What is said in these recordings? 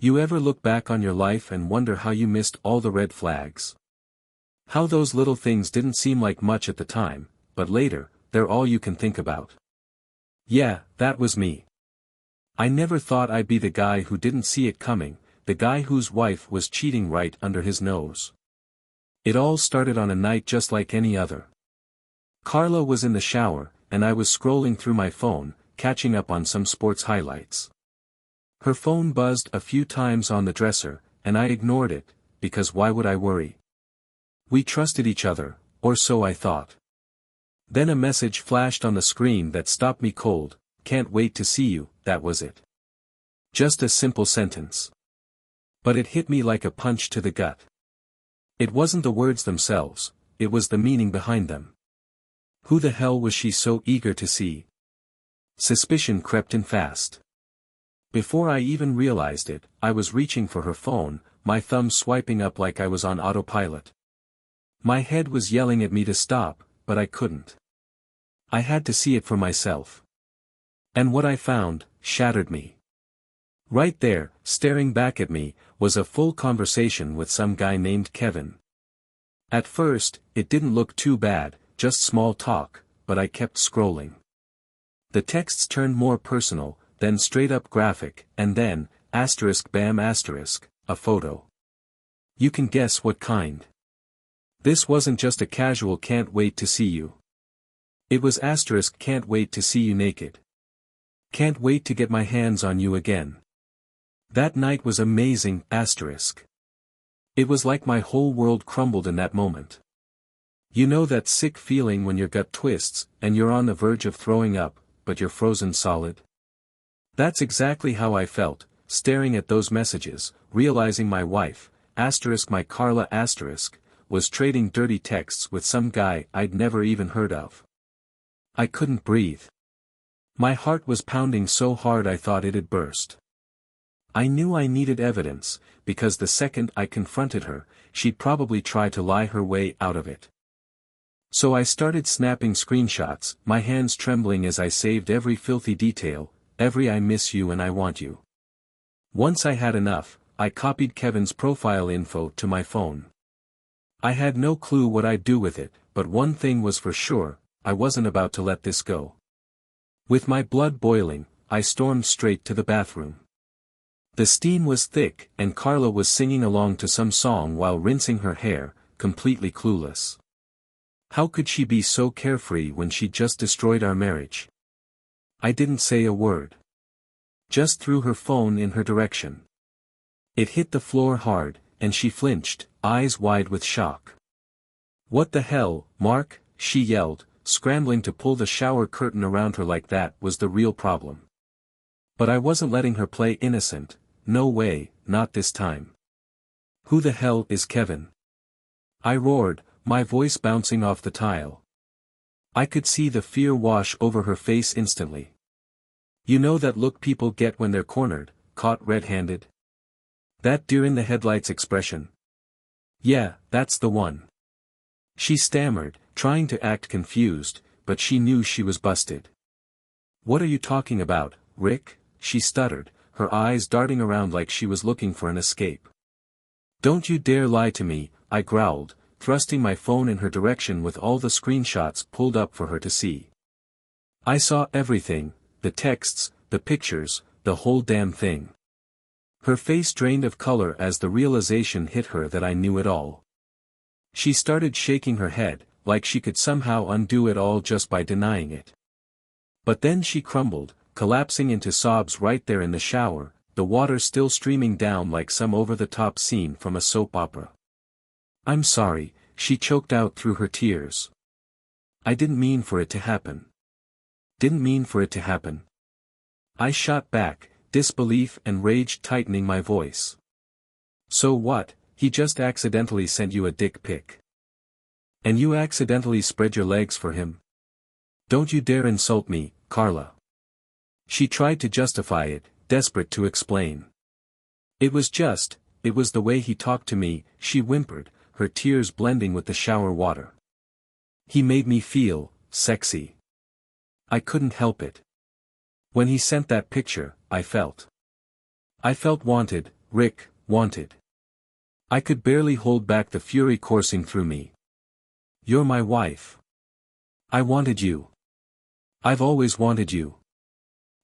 You ever look back on your life and wonder how you missed all the red flags? How those little things didn't seem like much at the time, but later, they're all you can think about. Yeah, that was me. I never thought I'd be the guy who didn't see it coming, the guy whose wife was cheating right under his nose. It all started on a night just like any other. Carla was in the shower, and I was scrolling through my phone, catching up on some sports highlights. Her phone buzzed a few times on the dresser, and I ignored it, because why would I worry? We trusted each other, or so I thought. Then a message flashed on the screen that stopped me cold. Can't wait to see you, that was it. Just a simple sentence. But it hit me like a punch to the gut. It wasn't the words themselves, it was the meaning behind them. Who the hell was she so eager to see? Suspicion crept in fast. Before I even realized it, I was reaching for her phone, my thumb swiping up like I was on autopilot. My head was yelling at me to stop, but I couldn't. I had to see it for myself. And what I found, shattered me. Right there, staring back at me, was a full conversation with some guy named Kevin. At first, it didn't look too bad, just small talk, but I kept scrolling. The texts turned more personal, then straight up graphic, and then, *bam*, a photo. You can guess what kind. This wasn't just a casual can't wait to see you. It was * can't wait to see you naked. Can't wait to get my hands on you again. That night was amazing, *. It was like my whole world crumbled in that moment. You know that sick feeling when your gut twists, and you're on the verge of throwing up, but you're frozen solid? That's exactly how I felt, staring at those messages, realizing my wife, my Carla *, was trading dirty texts with some guy I'd never even heard of. I couldn't breathe. My heart was pounding so hard I thought it'd burst. I knew I needed evidence, because the second I confronted her, she'd probably try to lie her way out of it. So I started snapping screenshots, my hands trembling as I saved every filthy detail, every "I miss you and I want you." Once I had enough, I copied Kevin's profile info to my phone. I had no clue what I'd do with it, but one thing was for sure, I wasn't about to let this go. With my blood boiling, I stormed straight to the bathroom. The steam was thick, and Carla was singing along to some song while rinsing her hair, completely clueless. How could she be so carefree when she just destroyed our marriage? I didn't say a word. Just threw her phone in her direction. It hit the floor hard, and she flinched, eyes wide with shock. "What the hell, Mark?" she yelled, scrambling to pull the shower curtain around her like that was the real problem. But I wasn't letting her play innocent, no way, not this time. "Who the hell is Kevin?" I roared, my voice bouncing off the tile. I could see the fear wash over her face instantly. You know that look people get when they're cornered, caught red-handed? That deer-in-the-headlights expression. Yeah, that's the one. She stammered, trying to act confused, but she knew she was busted. "What are you talking about, Rick?" she stuttered, her eyes darting around like she was looking for an escape. "Don't you dare lie to me," I growled, thrusting my phone in her direction with all the screenshots pulled up for her to see. I saw everything, the texts, the pictures, the whole damn thing. Her face drained of color as the realization hit her that I knew it all. She started shaking her head, like she could somehow undo it all just by denying it. But then she crumbled, collapsing into sobs right there in the shower, the water still streaming down like some over-the-top scene from a soap opera. "I'm sorry," she choked out through her tears. "I didn't mean for it to happen. Didn't mean for it to happen." I shot back, disbelief and rage tightening my voice. "So what, he just accidentally sent you a dick pic? And you accidentally spread your legs for him? Don't you dare insult me, Carla." She tried to justify it, desperate to explain. It was the way he talked to me," she whimpered, her tears blending with the shower water. "He made me feel sexy. I couldn't help it. When he sent that picture, I felt wanted, Rick, wanted. I could barely hold back the fury coursing through me. You're my wife. I wanted you. I've always wanted you.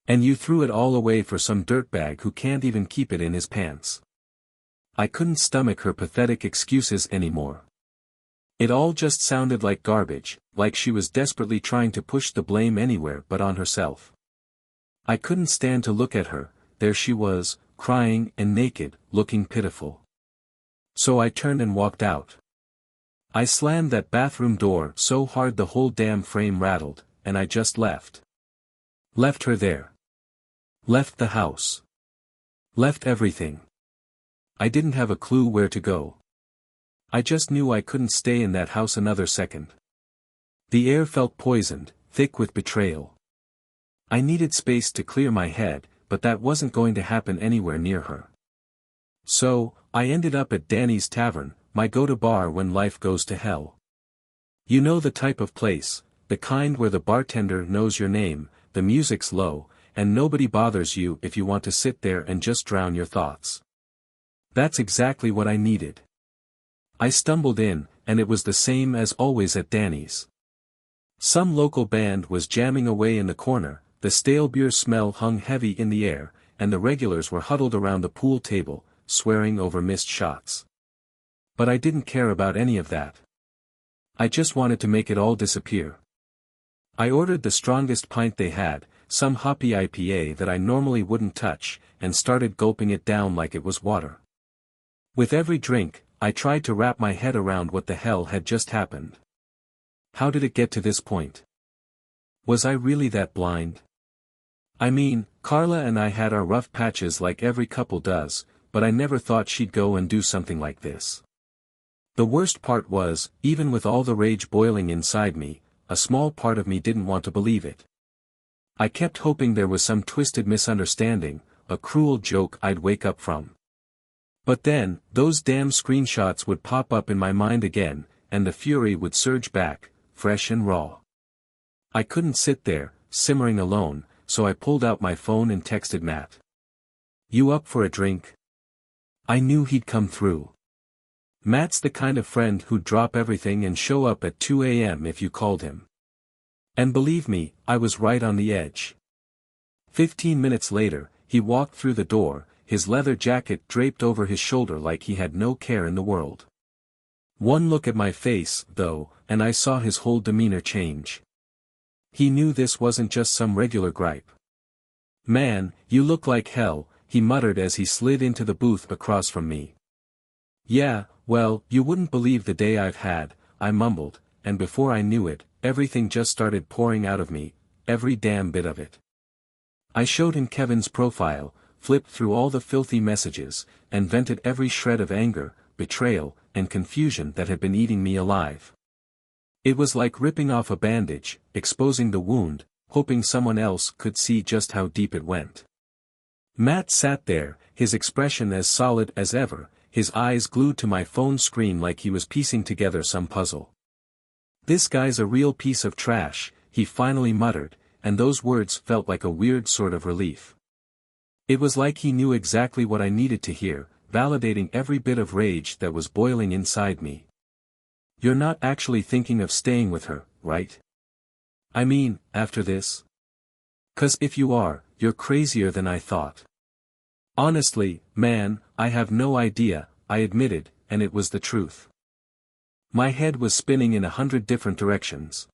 And you threw it all away for some dirtbag who can't even keep it in his pants. I couldn't stomach her pathetic excuses anymore. It all just sounded like garbage, like she was desperately trying to push the blame anywhere but on herself. I couldn't stand to look at her. There she was, crying and naked, looking pitiful. So I turned and walked out. I slammed that bathroom door so hard the whole damn frame rattled, and I just left. Left her there. Left the house. Left everything. I didn't have a clue where to go. I just knew I couldn't stay in that house another second. The air felt poisoned, thick with betrayal. I needed space to clear my head, but that wasn't going to happen anywhere near her. So, I ended up at Danny's Tavern, my go-to bar when life goes to hell. You know the type of place, the kind where the bartender knows your name, the music's low, and nobody bothers you if you want to sit there and just drown your thoughts. That's exactly what I needed. I stumbled in, and it was the same as always at Danny's. Some local band was jamming away in the corner, the stale beer smell hung heavy in the air, and the regulars were huddled around the pool table, swearing over missed shots. But I didn't care about any of that. I just wanted to make it all disappear. I ordered the strongest pint they had, some hoppy IPA that I normally wouldn't touch, and started gulping it down like it was water. With every drink, I tried to wrap my head around what the hell had just happened. How did it get to this point? Was I really that blind? I mean, Carla and I had our rough patches like every couple does, but I never thought she'd go and do something like this. The worst part was, even with all the rage boiling inside me, a small part of me didn't want to believe it. I kept hoping there was some twisted misunderstanding, a cruel joke I'd wake up from. But then, those damn screenshots would pop up in my mind again, and the fury would surge back, fresh and raw. I couldn't sit there, simmering alone, so I pulled out my phone and texted Matt. "You up for a drink?" I knew he'd come through. Matt's the kind of friend who'd drop everything and show up at 2 a.m. if you called him. And believe me, I was right on the edge. 15 minutes later, he walked through the door, his leather jacket draped over his shoulder like he had no care in the world. One look at my face, though, and I saw his whole demeanor change. He knew this wasn't just some regular gripe. "Man, you look like hell," he muttered as he slid into the booth across from me. "Yeah, well, you wouldn't believe the day I've had," I mumbled, and before I knew it, everything just started pouring out of me, every damn bit of it. I showed him Kevin's profile, flipped through all the filthy messages, and vented every shred of anger, betrayal, and confusion that had been eating me alive. It was like ripping off a bandage, exposing the wound, hoping someone else could see just how deep it went. Matt sat there, his expression as solid as ever, his eyes glued to my phone screen like he was piecing together some puzzle. "This guy's a real piece of trash," he finally muttered, and those words felt like a weird sort of relief. It was like he knew exactly what I needed to hear, validating every bit of rage that was boiling inside me. "You're not actually thinking of staying with her, right? I mean, after this? 'Cause if you are, you're crazier than I thought." "Honestly, man, I have no idea," I admitted, and it was the truth. My head was spinning in 100 different directions.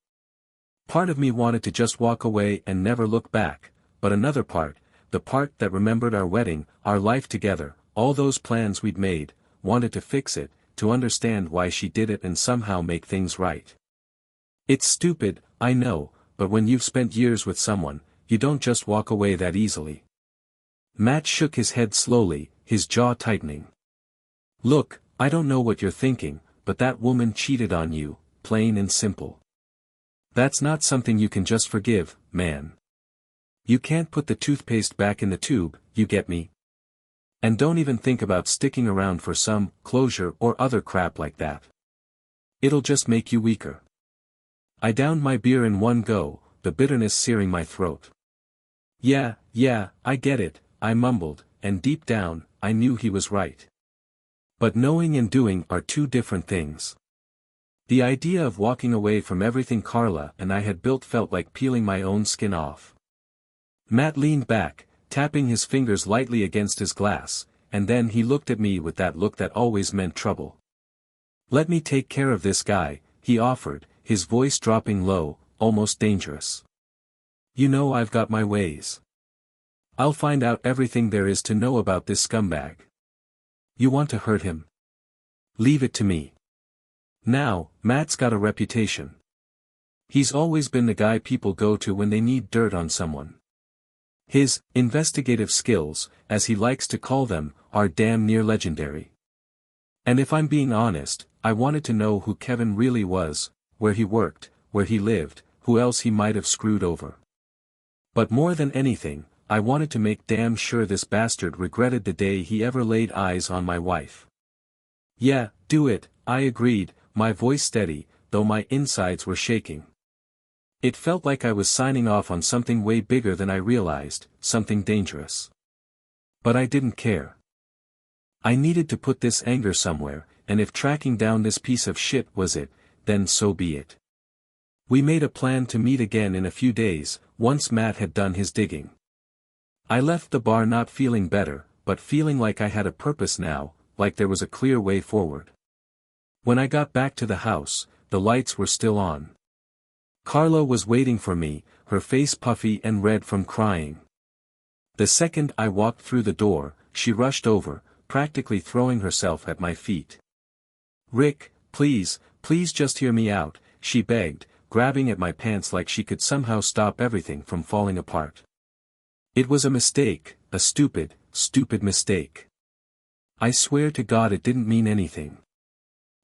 Part of me wanted to just walk away and never look back, but another part, the part that remembered our wedding, our life together, all those plans we'd made, wanted to fix it, to understand why she did it and somehow make things right. It's stupid, I know, but when you've spent years with someone, you don't just walk away that easily. Matt shook his head slowly, his jaw tightening. "Look, I don't know what you're thinking, but that woman cheated on you, plain and simple. That's not something you can just forgive, man. You can't put the toothpaste back in the tube, you get me? And don't even think about sticking around for some closure or other crap like that. It'll just make you weaker." I downed my beer in one go, the bitterness searing my throat. Yeah, I get it," I mumbled, and deep down, I knew he was right. But knowing and doing are two different things. The idea of walking away from everything Carla and I had built felt like peeling my own skin off. Matt leaned back, tapping his fingers lightly against his glass, and then he looked at me with that look that always meant trouble. "Let me take care of this guy," he offered, his voice dropping low, almost dangerous. "You know I've got my ways. I'll find out everything there is to know about this scumbag. You want to hurt him? Leave it to me." Now, Matt's got a reputation. He's always been the guy people go to when they need dirt on someone. His investigative skills, as he likes to call them, are damn near legendary. And if I'm being honest, I wanted to know who Kevin really was, where he worked, where he lived, who else he might have screwed over. But more than anything, I wanted to make damn sure this bastard regretted the day he ever laid eyes on my wife. "Yeah, do it," I agreed, my voice steady, though my insides were shaking. It felt like I was signing off on something way bigger than I realized, something dangerous. But I didn't care. I needed to put this anger somewhere, and if tracking down this piece of shit was it, then so be it. We made a plan to meet again in a few days, once Matt had done his digging. I left the bar not feeling better, but feeling like I had a purpose now, like there was a clear way forward. When I got back to the house, the lights were still on. Carla was waiting for me, her face puffy and red from crying. The second I walked through the door, she rushed over, practically throwing herself at my feet. "Rick, please, please just hear me out," she begged, grabbing at my pants like she could somehow stop everything from falling apart. "It was a mistake, a stupid, stupid mistake. I swear to God it didn't mean anything.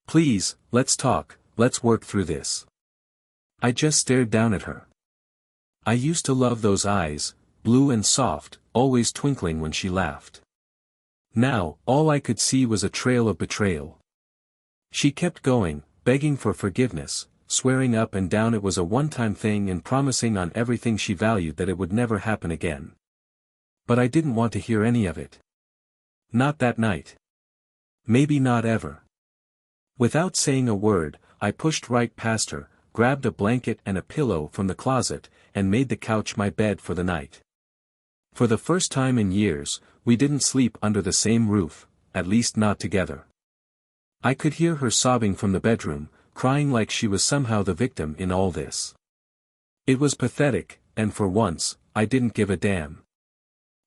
Please, let's talk, let's work through this." I just stared down at her. I used to love those eyes, blue and soft, always twinkling when she laughed. Now, all I could see was a trail of betrayal. She kept going, begging for forgiveness, swearing up and down it was a one-time thing and promising on everything she valued that it would never happen again. But I didn't want to hear any of it. Not that night. Maybe not ever. Without saying a word, I pushed right past her, grabbed a blanket and a pillow from the closet, and made the couch my bed for the night. For the first time in years, we didn't sleep under the same roof, at least not together. I could hear her sobbing from the bedroom, crying like she was somehow the victim in all this. It was pathetic, and for once, I didn't give a damn.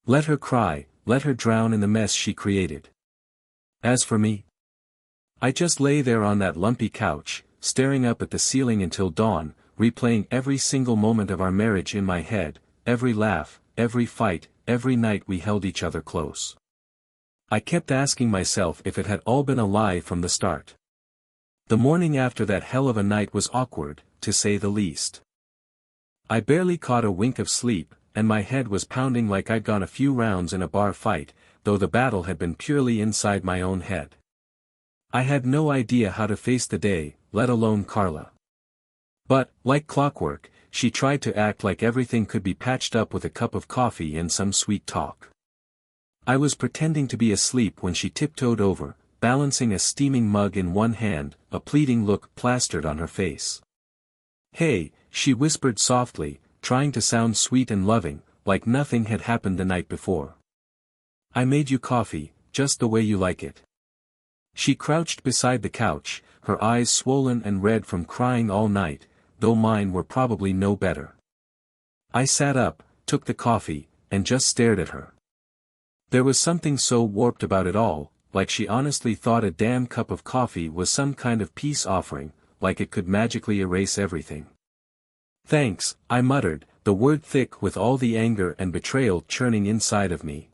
Let her cry, let her drown in the mess she created. As for me, I just lay there on that lumpy couch, staring up at the ceiling until dawn, replaying every single moment of our marriage in my head, every laugh, every fight, every night we held each other close. I kept asking myself if it had all been a lie from the start. The morning after that hell of a night was awkward, to say the least. I barely caught a wink of sleep, and my head was pounding like I'd gone a few rounds in a bar fight, though the battle had been purely inside my own head. I had no idea how to face the day, let alone Carla. But, like clockwork, she tried to act like everything could be patched up with a cup of coffee and some sweet talk. I was pretending to be asleep when she tiptoed over, balancing a steaming mug in one hand, a pleading look plastered on her face. "Hey," she whispered softly, trying to sound sweet and loving, like nothing had happened the night before. "I made you coffee, just the way you like it." She crouched beside the couch, her eyes swollen and red from crying all night, though mine were probably no better. I sat up, took the coffee, and just stared at her. There was something so warped about it all, like she honestly thought a damn cup of coffee was some kind of peace offering, like it could magically erase everything. "Thanks," I muttered, the word thick with all the anger and betrayal churning inside of me.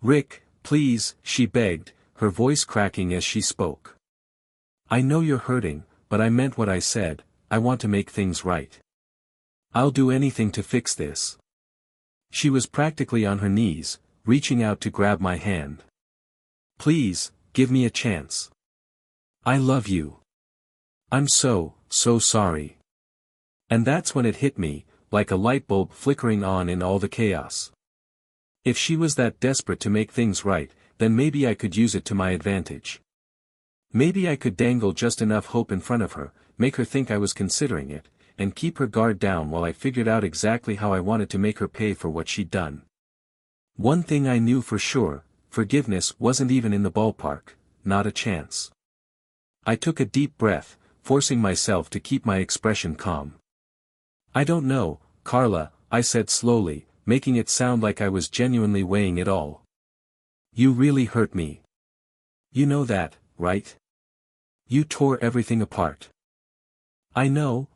"Rick, please," she begged, her voice cracking as she spoke. "I know you're hurting, but I meant what I said, I want to make things right. I'll do anything to fix this." She was practically on her knees, reaching out to grab my hand. "Please, give me a chance. I love you. I'm so sorry." And that's when it hit me, like a light bulb flickering on in all the chaos. If she was that desperate to make things right, then maybe I could use it to my advantage. Maybe I could dangle just enough hope in front of her, make her think I was considering it, and keep her guard down while I figured out exactly how I wanted to make her pay for what she'd done. One thing I knew for sure, forgiveness wasn't even in the ballpark, not a chance. I took a deep breath, forcing myself to keep my expression calm. "I don't know, Carla," I said slowly, making it sound like I was genuinely weighing it all. "You really hurt me. You know that, right? You tore everything apart." I know,"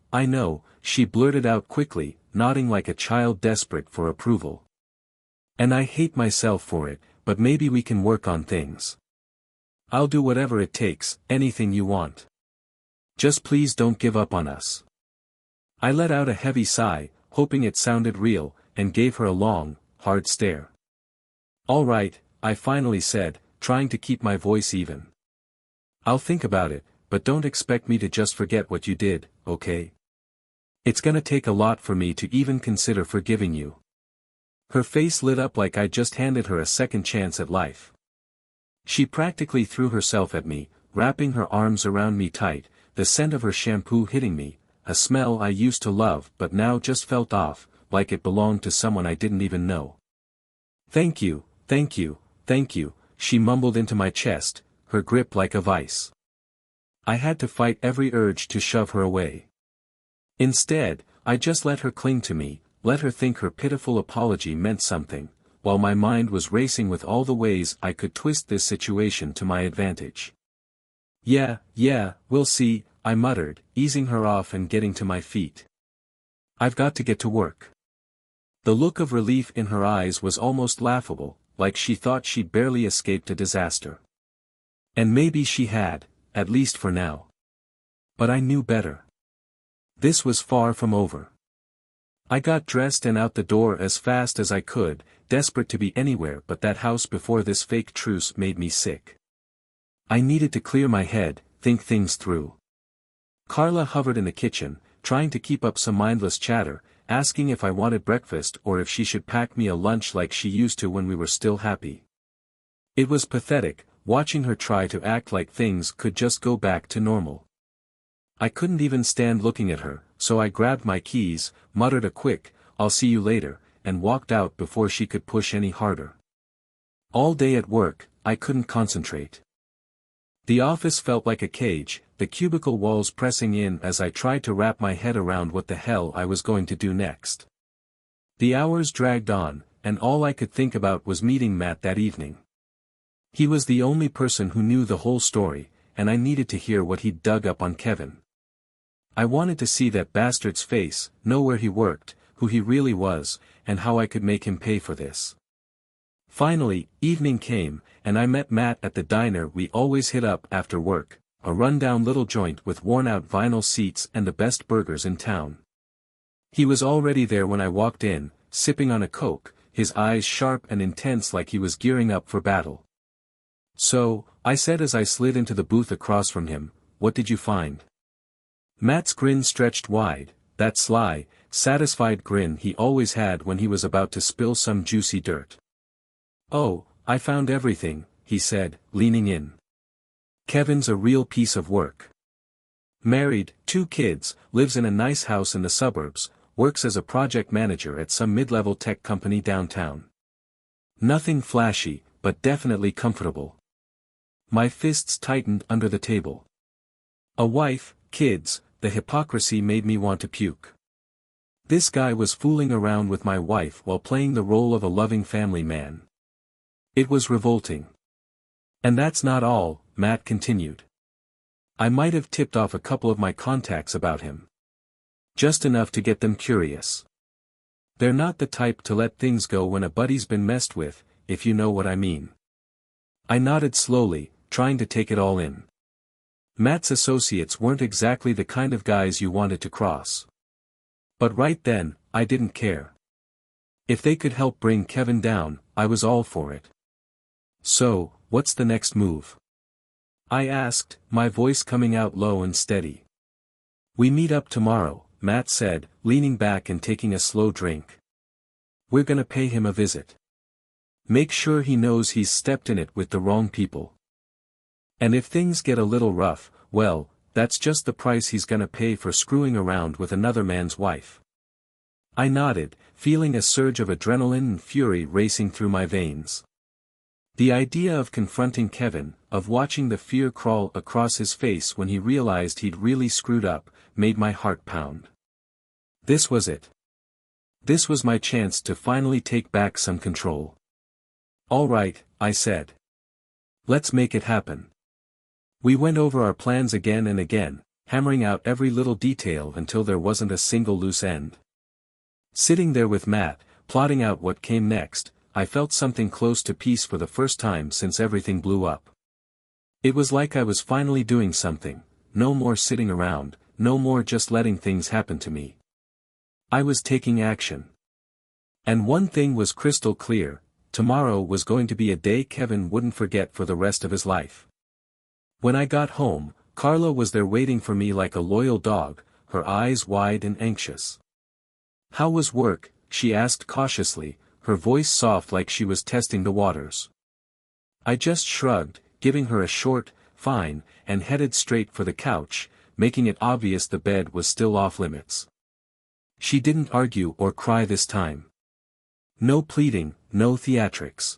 she blurted out quickly, nodding like a child desperate for approval. "And I hate myself for it, but maybe we can work on things. I'll do whatever it takes, anything you want. Just please don't give up on us." I let out a heavy sigh, hoping it sounded real, and gave her a long, hard stare. "All right," I finally said, trying to keep my voice even. "I'll think about it, but don't expect me to just forget what you did, okay? It's gonna take a lot for me to even consider forgiving you." Her face lit up like I just handed her a second chance at life. She practically threw herself at me, wrapping her arms around me tight, the scent of her shampoo hitting me, a smell I used to love but now just felt off, like it belonged to someone I didn't even know. Thank you, she mumbled into my chest, her grip like a vice. I had to fight every urge to shove her away. Instead, I just let her cling to me, let her think her pitiful apology meant something, while my mind was racing with all the ways I could twist this situation to my advantage. Yeah, we'll see," I muttered, easing her off and getting to my feet. "I've got to get to work." The look of relief in her eyes was almost laughable, like she thought she'd barely escaped a disaster. And maybe she had, at least for now. But I knew better. This was far from over. I got dressed and out the door as fast as I could, desperate to be anywhere but that house before this fake truce made me sick. I needed to clear my head, think things through. Carla hovered in the kitchen, trying to keep up some mindless chatter, asking if I wanted breakfast or if she should pack me a lunch like she used to when we were still happy. It was pathetic, watching her try to act like things could just go back to normal. I couldn't even stand looking at her, so I grabbed my keys, muttered a quick, "I'll see you later," and walked out before she could push any harder. All day at work, I couldn't concentrate. The office felt like a cage, the cubicle walls pressing in as I tried to wrap my head around what the hell I was going to do next. The hours dragged on, and all I could think about was meeting Matt that evening. He was the only person who knew the whole story, and I needed to hear what he'd dug up on Kevin. I wanted to see that bastard's face, know where he worked, who he really was, and how I could make him pay for this. Finally, evening came, and I met Matt at the diner we always hit up after work, a rundown little joint with worn-out vinyl seats and the best burgers in town. He was already there when I walked in, sipping on a Coke, his eyes sharp and intense like he was gearing up for battle. "So," I said as I slid into the booth across from him, "what did you find?" Matt's grin stretched wide, that sly, satisfied grin he always had when he was about to spill some juicy dirt. "Oh, I found everything," he said, leaning in. "Kevin's a real piece of work. Married, 2 kids, lives in a nice house in the suburbs, works as a project manager at some mid-level tech company downtown. Nothing flashy, but definitely comfortable." My fists tightened under the table. A wife, kids, the hypocrisy made me want to puke. This guy was fooling around with my wife while playing the role of a loving family man. It was revolting. "And that's not all," Matt continued. "I might have tipped off a couple of my contacts about him. Just enough to get them curious. They're not the type to let things go when a buddy's been messed with, if you know what I mean." I nodded slowly, trying to take it all in. Matt's associates weren't exactly the kind of guys you wanted to cross. But right then, I didn't care. If they could help bring Kevin down, I was all for it. "So, what's the next move?" I asked, my voice coming out low and steady. "We meet up tomorrow," Matt said, leaning back and taking a slow drink. "We're gonna pay him a visit. Make sure he knows he's stepped in it with the wrong people. And if things get a little rough, well, that's just the price he's gonna pay for screwing around with another man's wife. I nodded, feeling a surge of adrenaline and fury racing through my veins. The idea of confronting Kevin, of watching the fear crawl across his face when he realized he'd really screwed up, made my heart pound. This was it. This was my chance to finally take back some control. "All right," I said. "Let's make it happen." We went over our plans again and again, hammering out every little detail until there wasn't a single loose end. Sitting there with Matt, plotting out what came next, I felt something close to peace for the first time since everything blew up. It was like I was finally doing something, no more sitting around, no more just letting things happen to me. I was taking action. And one thing was crystal clear: tomorrow was going to be a day Kevin wouldn't forget for the rest of his life. When I got home, Carla was there waiting for me like a loyal dog, her eyes wide and anxious. "How was work?" she asked cautiously, her voice soft like she was testing the waters. I just shrugged, giving her a short, "fine," and headed straight for the couch, making it obvious the bed was still off limits. She didn't argue or cry this time. No pleading, no theatrics.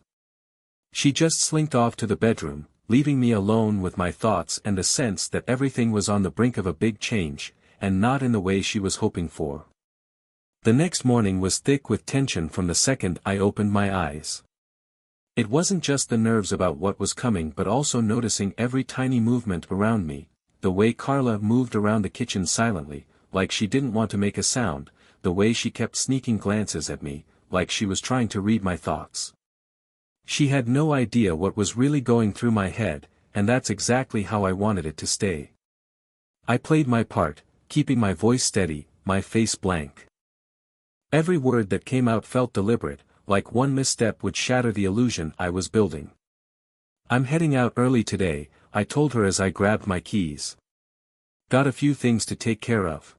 She just slinked off to the bedroom, leaving me alone with my thoughts and a sense that everything was on the brink of a big change, and not in the way she was hoping for. The next morning was thick with tension from the second I opened my eyes. It wasn't just the nerves about what was coming but also noticing every tiny movement around me, the way Carla moved around the kitchen silently, like she didn't want to make a sound, the way she kept sneaking glances at me, like she was trying to read my thoughts. She had no idea what was really going through my head, and that's exactly how I wanted it to stay. I played my part, keeping my voice steady, my face blank. Every word that came out felt deliberate, like one misstep would shatter the illusion I was building. "I'm heading out early today," I told her as I grabbed my keys. "Got a few things to take care of."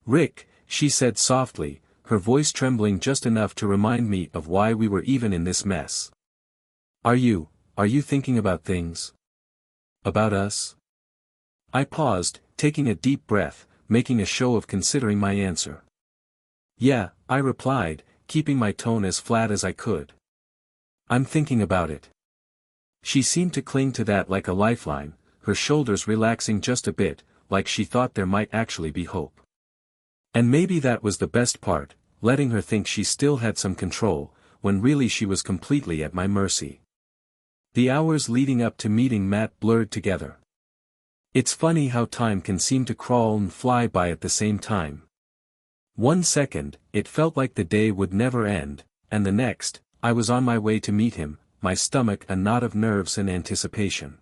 "Rick," she said softly, her voice trembling just enough to remind me of why we were even in this mess. Are you thinking about things? About us?" I paused, taking a deep breath, making a show of considering my answer. "Yeah," I replied, keeping my tone as flat as I could. "I'm thinking about it." She seemed to cling to that like a lifeline, her shoulders relaxing just a bit, like she thought there might actually be hope. And maybe that was the best part, letting her think she still had some control, when really she was completely at my mercy. The hours leading up to meeting Matt blurred together. It's funny how time can seem to crawl and fly by at the same time. One second, it felt like the day would never end, and the next, I was on my way to meet him, my stomach a knot of nerves and anticipation.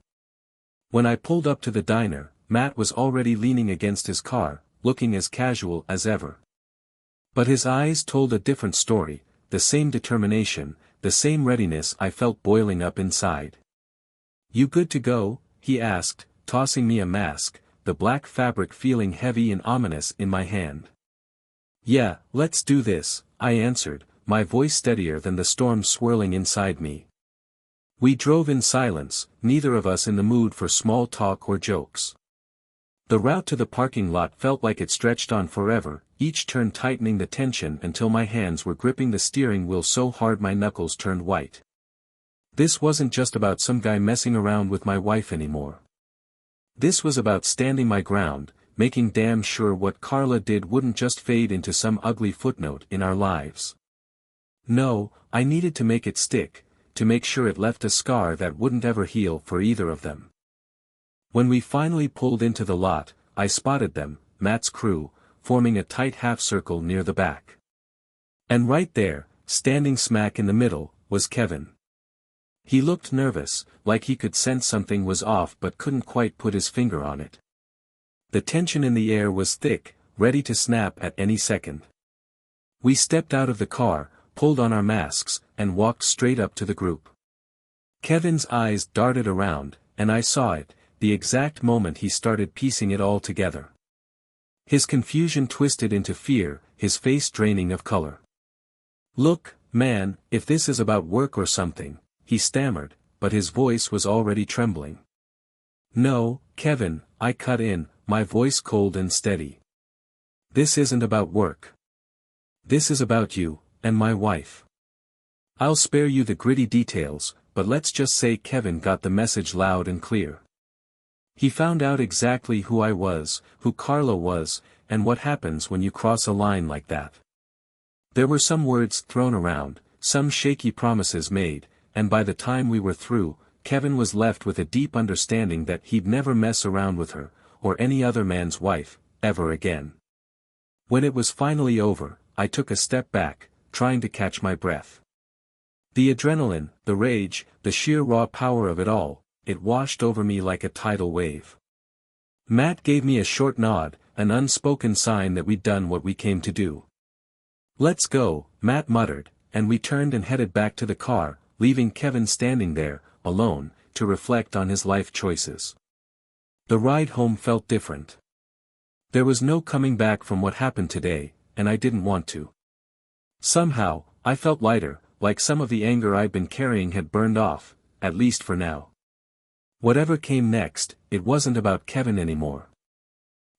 When I pulled up to the diner, Matt was already leaning against his car, looking as casual as ever. But his eyes told a different story, the same determination, the same readiness I felt boiling up inside. "You good to go?" he asked, tossing me a mask, the black fabric feeling heavy and ominous in my hand. "Yeah, let's do this," I answered, my voice steadier than the storm swirling inside me. We drove in silence, neither of us in the mood for small talk or jokes. The route to the parking lot felt like it stretched on forever, each turn tightening the tension until my hands were gripping the steering wheel so hard my knuckles turned white. This wasn't just about some guy messing around with my wife anymore. This was about standing my ground, making damn sure what Carla did wouldn't just fade into some ugly footnote in our lives. No, I needed to make it stick, to make sure it left a scar that wouldn't ever heal for either of them. When we finally pulled into the lot, I spotted them, Matt's crew, forming a tight half-circle near the back. And right there, standing smack in the middle, was Kevin. He looked nervous, like he could sense something was off but couldn't quite put his finger on it. The tension in the air was thick, ready to snap at any second. We stepped out of the car, pulled on our masks, and walked straight up to the group. Kevin's eyes darted around, and I saw it, the exact moment he started piecing it all together. His confusion twisted into fear, his face draining of color. "Look, Man, if this is about work or something, he stammered, but his voice was already trembling. No, Kevin, I cut in, my voice cold and steady. This isn't about work. This is about you, and my wife. I'll spare you the gritty details, but let's just say Kevin got the message loud and clear. He found out exactly who I was, who Carla was, and what happens when you cross a line like that. There were some words thrown around, some shaky promises made, and by the time we were through, Kevin was left with a deep understanding that he'd never mess around with her, or any other man's wife, ever again. When it was finally over, I took a step back, trying to catch my breath. The adrenaline, the rage, the sheer raw power of it all, it washed over me like a tidal wave. Matt gave me a short nod, an unspoken sign that we'd done what we came to do. Let's go, Matt muttered, and we turned and headed back to the car, leaving Kevin standing there, alone, to reflect on his life choices. The ride home felt different. There was no coming back from what happened today, and I didn't want to. Somehow, I felt lighter, like some of the anger I'd been carrying had burned off, at least for now. Whatever came next, it wasn't about Kevin anymore.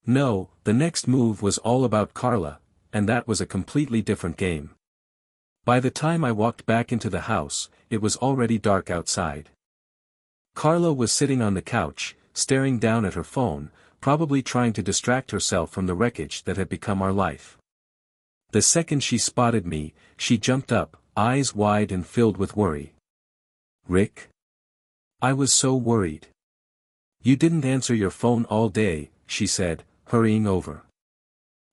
No, the next move was all about Carla, and that was a completely different game. By the time I walked back into the house, it was already dark outside. Carla was sitting on the couch, staring down at her phone, probably trying to distract herself from the wreckage that had become our life. The second she spotted me, she jumped up, eyes wide and filled with worry. Rick? I was so worried. You didn't answer your phone all day, she said, hurrying over.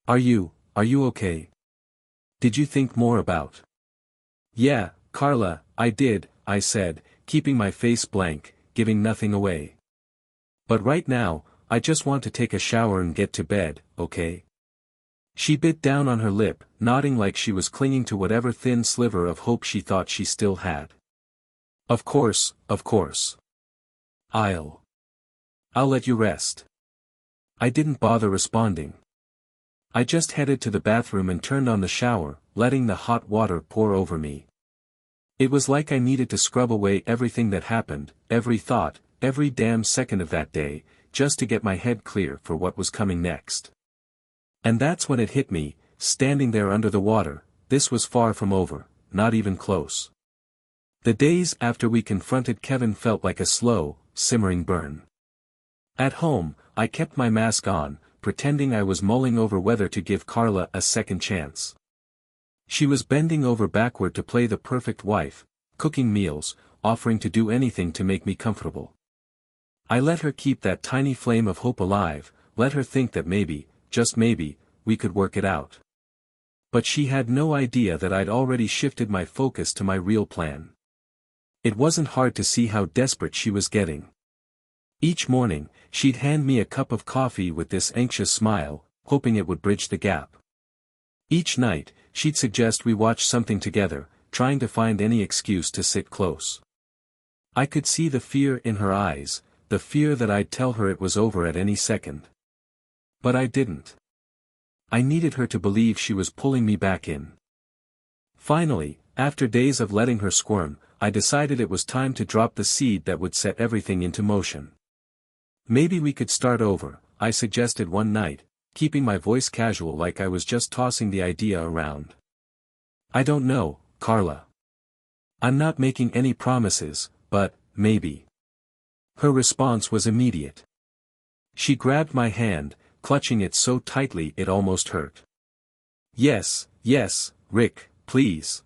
Are you okay? Did you think more about? Yeah, Carla, I did, I said, keeping my face blank, giving nothing away. But right now, I just want to take a shower and get to bed, okay? She bit down on her lip, nodding like she was clinging to whatever thin sliver of hope she thought she still had. Of course, of course. I'll let you rest. I didn't bother responding. I just headed to the bathroom and turned on the shower, letting the hot water pour over me. It was like I needed to scrub away everything that happened, every thought, every damn second of that day, just to get my head clear for what was coming next. And that's when it hit me, standing there under the water, this was far from over, not even close. The days after we confronted Kevin felt like a slow, simmering burn. At home, I kept my mask on, pretending I was mulling over whether to give Carla a second chance. She was bending over backward to play the perfect wife, cooking meals, offering to do anything to make me comfortable. I let her keep that tiny flame of hope alive, let her think that maybe, just maybe, we could work it out. But she had no idea that I'd already shifted my focus to my real plan. It wasn't hard to see how desperate she was getting. Each morning, she'd hand me a cup of coffee with this anxious smile, hoping it would bridge the gap. Each night, she'd suggest we watch something together, trying to find any excuse to sit close. I could see the fear in her eyes, the fear that I'd tell her it was over at any second. But I didn't. I needed her to believe she was pulling me back in. Finally, after days of letting her squirm, I decided it was time to drop the seed that would set everything into motion. Maybe we could start over, I suggested one night, keeping my voice casual like I was just tossing the idea around. I don't know, Carla. I'm not making any promises, but, maybe. Her response was immediate. She grabbed my hand, clutching it so tightly it almost hurt. Yes, Rick, please.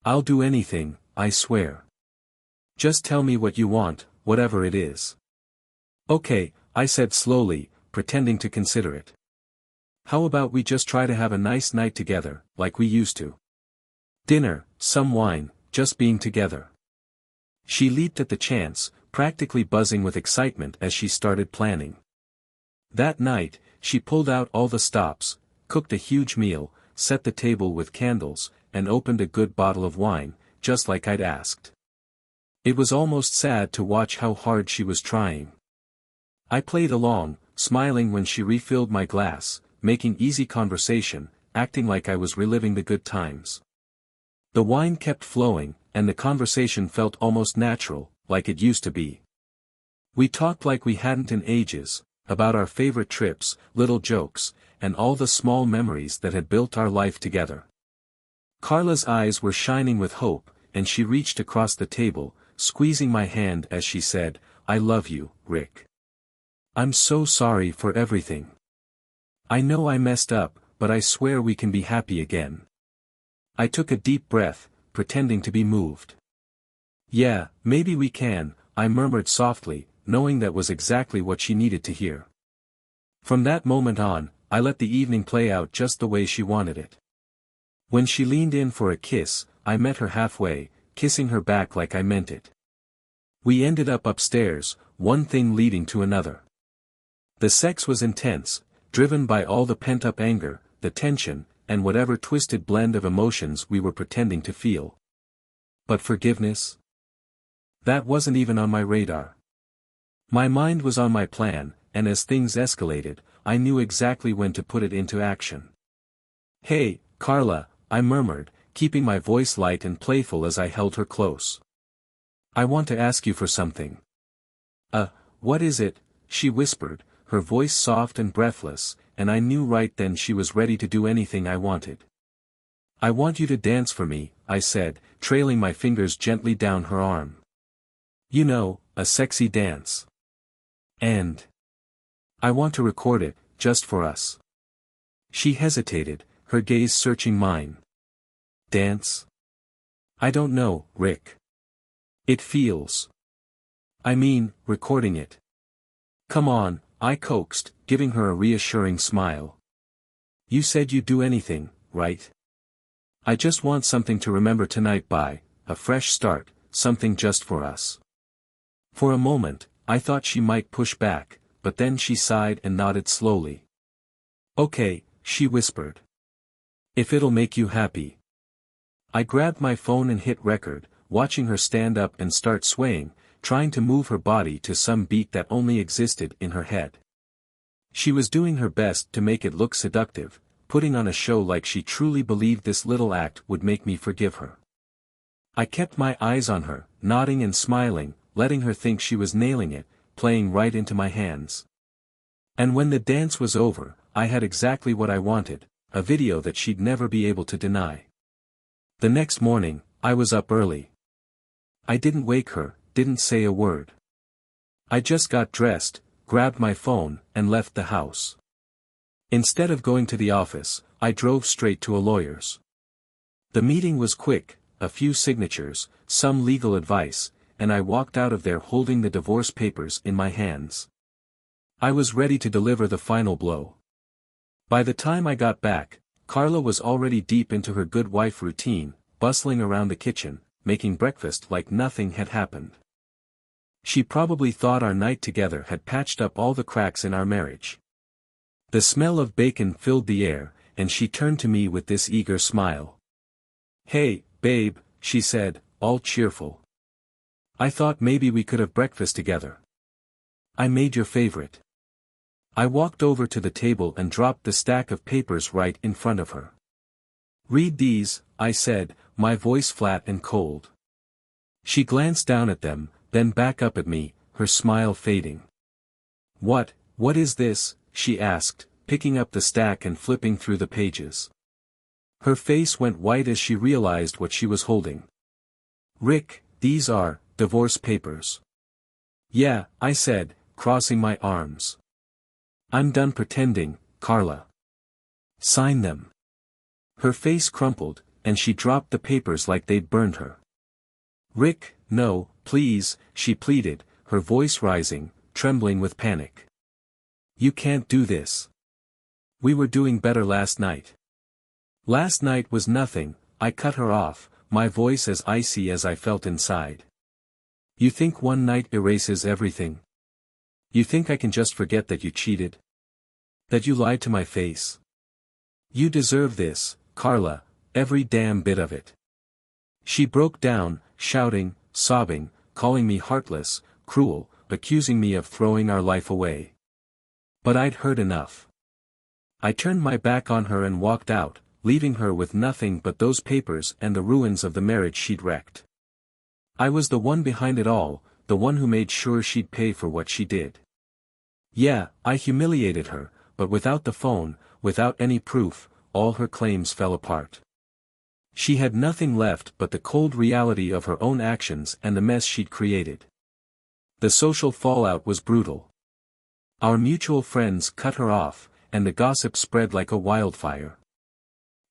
I'll do anything, I swear. Just tell me what you want, whatever it is. Okay, I said slowly, pretending to consider it. How about we just try to have a nice night together, like we used to? Dinner, some wine, just being together. She leaped at the chance, practically buzzing with excitement as she started planning. That night, she pulled out all the stops, cooked a huge meal, set the table with candles, and opened a good bottle of wine, just like I'd asked. It was almost sad to watch how hard she was trying. I played along, smiling when she refilled my glass, making easy conversation, acting like I was reliving the good times. The wine kept flowing, and the conversation felt almost natural, like it used to be. We talked like we hadn't in ages, about our favorite trips, little jokes, and all the small memories that had built our life together. Carla's eyes were shining with hope, and she reached across the table, squeezing my hand as she said, "I love you, Rick. I'm so sorry for everything. I know I messed up, but I swear we can be happy again." I took a deep breath, pretending to be moved. "Yeah, maybe we can," I murmured softly, knowing that was exactly what she needed to hear. From that moment on, I let the evening play out just the way she wanted it. When she leaned in for a kiss, I met her halfway, kissing her back like I meant it. We ended up upstairs, one thing leading to another. The sex was intense, driven by all the pent-up anger, the tension, and whatever twisted blend of emotions we were pretending to feel. But forgiveness? That wasn't even on my radar. My mind was on my plan, and as things escalated, I knew exactly when to put it into action. "Hey, Carla," I murmured, keeping my voice light and playful as I held her close. "I want to ask you for something." What is it?" she whispered, her voice soft and breathless, and I knew right then she was ready to do anything I wanted. "I want you to dance for me," I said, trailing my fingers gently down her arm. "You know, a sexy dance. And I want to record it, just for us." She hesitated, her gaze searching mine. "Dance? I don't know, Rick. It feels. I mean, recording it." "Come on," I coaxed, giving her a reassuring smile. "You said you'd do anything, right? I just want something to remember tonight by, a fresh start, something just for us." For a moment, I thought she might push back, but then she sighed and nodded slowly. "Okay," she whispered. "If it'll make you happy." I grabbed my phone and hit record, watching her stand up and start swaying, trying to move her body to some beat that only existed in her head. She was doing her best to make it look seductive, putting on a show like she truly believed this little act would make me forgive her. I kept my eyes on her, nodding and smiling, letting her think she was nailing it, playing right into my hands. And when the dance was over, I had exactly what I wanted, a video that she'd never be able to deny. The next morning, I was up early. I didn't wake her, didn't say a word. I just got dressed, grabbed my phone, and left the house. Instead of going to the office, I drove straight to a lawyer's. The meeting was quick, a few signatures, some legal advice, and I walked out of there holding the divorce papers in my hands. I was ready to deliver the final blow. By the time I got back, Carla was already deep into her good wife routine, bustling around the kitchen, making breakfast like nothing had happened. She probably thought our night together had patched up all the cracks in our marriage. The smell of bacon filled the air, and she turned to me with this eager smile. "Hey, babe," she said, all cheerful. "I thought maybe we could have breakfast together. I made your favorite." I walked over to the table and dropped the stack of papers right in front of her. "Read these," I said, my voice flat and cold. She glanced down at them, then back up at me, her smile fading. What is this?" she asked, picking up the stack and flipping through the pages. Her face went white as she realized what she was holding. "Rick, these are divorce papers." "Yeah," I said, crossing my arms. "I'm done pretending, Carla. Sign them." Her face crumpled, and she dropped the papers like they'd burned her. "Rick, no, please," she pleaded, her voice rising, trembling with panic. "You can't do this. We were doing better last night." "Last night was nothing," I cut her off, my voice as icy as I felt inside. "You think one night erases everything? You think I can just forget that you cheated? That you lied to my face? You deserve this, Carla, every damn bit of it." She broke down, shouting, sobbing, calling me heartless, cruel, accusing me of throwing our life away. But I'd heard enough. I turned my back on her and walked out, leaving her with nothing but those papers and the ruins of the marriage she'd wrecked. I was the one behind it all, the one who made sure she'd pay for what she did. Yeah, I humiliated her, but without the phone, without any proof, all her claims fell apart. She had nothing left but the cold reality of her own actions and the mess she'd created. The social fallout was brutal. Our mutual friends cut her off, and the gossip spread like a wildfire.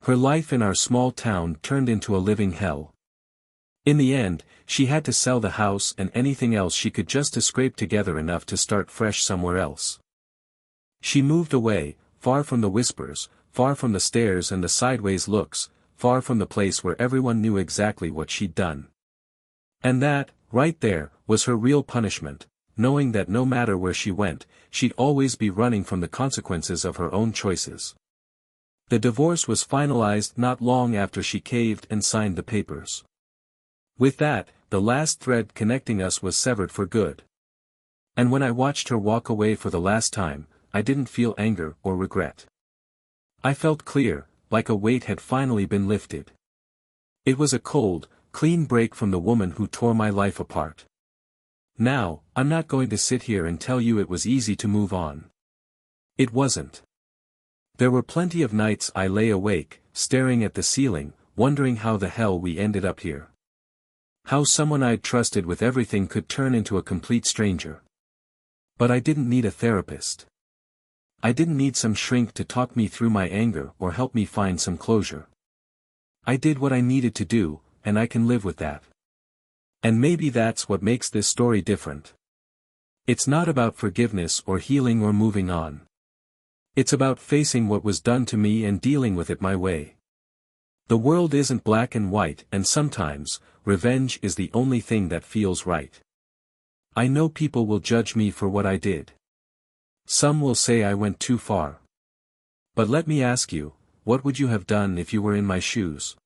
Her life in our small town turned into a living hell. In the end, she had to sell the house and anything else she could just to scrape together enough to start fresh somewhere else. She moved away, far from the whispers, far from the stares and the sideways looks, far from the place where everyone knew exactly what she'd done. And that, right there, was her real punishment, knowing that no matter where she went, she'd always be running from the consequences of her own choices. The divorce was finalized not long after she caved and signed the papers. With that, the last thread connecting us was severed for good. And when I watched her walk away for the last time, I didn't feel anger or regret. I felt clear, like a weight had finally been lifted. It was a cold, clean break from the woman who tore my life apart. Now, I'm not going to sit here and tell you it was easy to move on. It wasn't. There were plenty of nights I lay awake, staring at the ceiling, wondering how the hell we ended up here. How someone I'd trusted with everything could turn into a complete stranger. But I didn't need a therapist. I didn't need some shrink to talk me through my anger or help me find some closure. I did what I needed to do, and I can live with that. And maybe that's what makes this story different. It's not about forgiveness or healing or moving on. It's about facing what was done to me and dealing with it my way. The world isn't black and white, and sometimes, revenge is the only thing that feels right. I know people will judge me for what I did. Some will say I went too far. But let me ask you, what would you have done if you were in my shoes?